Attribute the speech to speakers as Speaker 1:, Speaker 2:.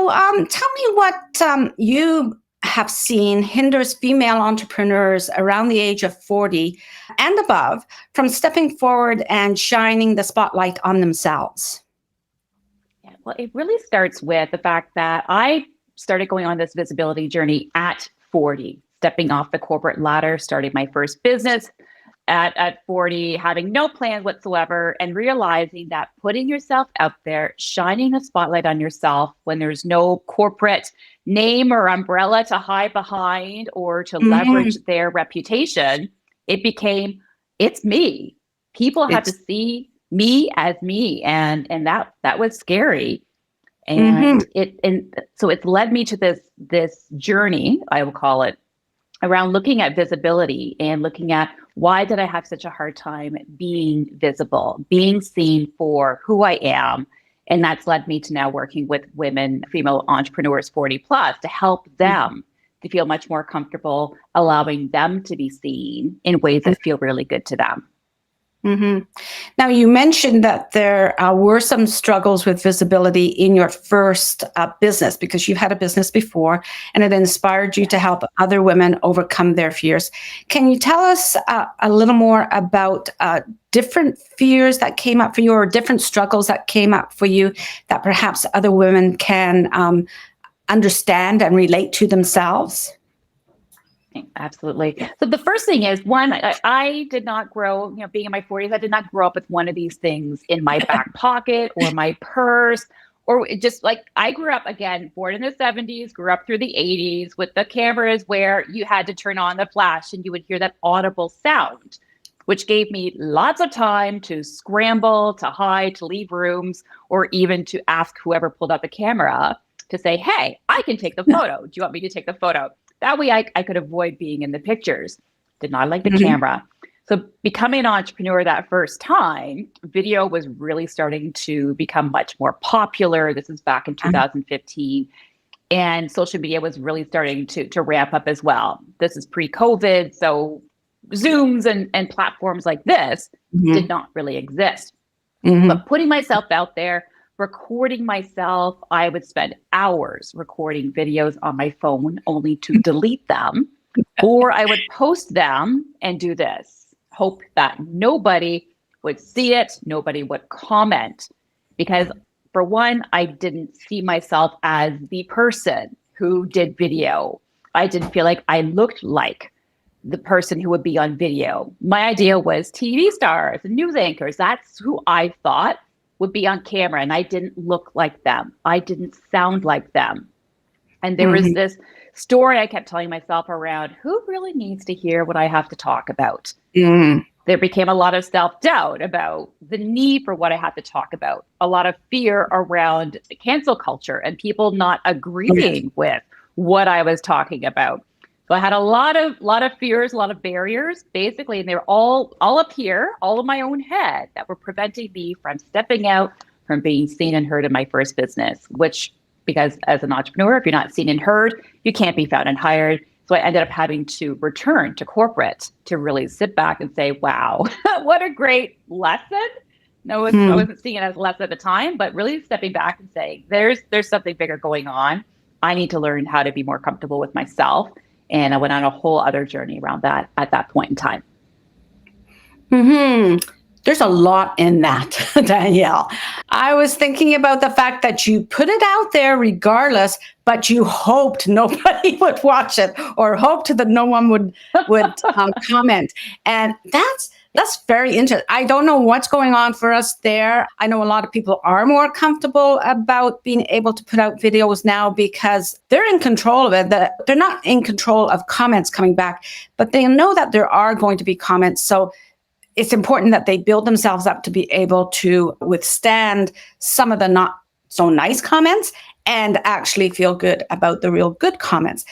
Speaker 1: Tell me what you have seen hinders female entrepreneurs around the age of 40 and above from stepping forward and shining the spotlight on themselves.
Speaker 2: Yeah, well, it really starts with the fact that I started going on this visibility journey at 40, stepping off the corporate ladder, starting my first business at 40, having no plans whatsoever, and realizing that putting yourself out there, shining a spotlight on yourself when there's no corporate name or umbrella to hide behind or to leverage their reputation, it became, it's me. People have to see me as me. And that was scary. And so it's led me to this journey, I will call it, around looking at visibility and looking at why did I have such a hard time being visible, being seen for who I am. And that's led me to now working with women, female entrepreneurs 40 plus, to help them to feel much more comfortable, allowing them to be seen in ways that feel really good to them.
Speaker 1: Now, you mentioned that there were some struggles with visibility in your first business because you've had a business before and it inspired you to help other women overcome their fears. Can you tell us a little more about different fears that came up for you or different struggles that came up for you that perhaps other women can understand and relate to themselves?
Speaker 2: Absolutely. So the first thing is, one, I did not grow, being in my 40s, I did not grow up with one of these things in my back pocket or my purse, or just like I grew up, again, born in the 70s, grew up through the 80s with the cameras where you had to turn on the flash and you would hear that audible sound, which gave me lots of time to scramble, to hide, to leave rooms, or even to ask whoever pulled out the camera to say, hey, I can take the photo. Do you want me to take the photo? That way I could avoid being in the pictures. Did not like the camera. So becoming an entrepreneur that first time, video was really starting to become much more popular. This is back in 2015. And social media was really starting to ramp up as well. This is pre-COVID. So Zooms and platforms like this did not really exist. But putting myself out there, recording myself, I would spend hours recording videos on my phone only to delete them, or I would post them and do this, hope that nobody would see it, nobody would comment, because for one, I didn't see myself as the person who did video. I didn't feel like I looked like the person who would be on video. My idea was TV stars and news anchors. That's who I thought would be on camera, and I didn't look like them. I didn't sound like them. And there was this story I kept telling myself around who really needs to hear what I have to talk about. There became a lot of self-doubt about the need for what I have to talk about, a lot of fear around the cancel culture and people not agreeing with what I was talking about. So I had a lot of fears, a lot of barriers, basically, and they were all up here, all in my own head, that were preventing me from stepping out, from being seen and heard in my first business, which, because as an entrepreneur, if you're not seen and heard, you can't be found and hired. So I ended up having to return to corporate to really sit back and say, wow, what a great lesson. No, I wasn't seeing it as a lesson at the time, but really stepping back and saying, there's something bigger going on. I need to learn how to be more comfortable with myself. And I went on a whole other journey around that at that point in time.
Speaker 1: There's a lot in that, Danielle. I was thinking about the fact that you put it out there regardless, but you hoped nobody would watch it or hoped that no one would comment. And that's very interesting. I don't know what's going on for us there. I know a lot of people are more comfortable about being able to put out videos now because they're in control of it. They're not in control of comments coming back, but they know that there are going to be comments. So it's important that they build themselves up to be able to withstand some of the not so nice comments and actually feel good about the real good comments.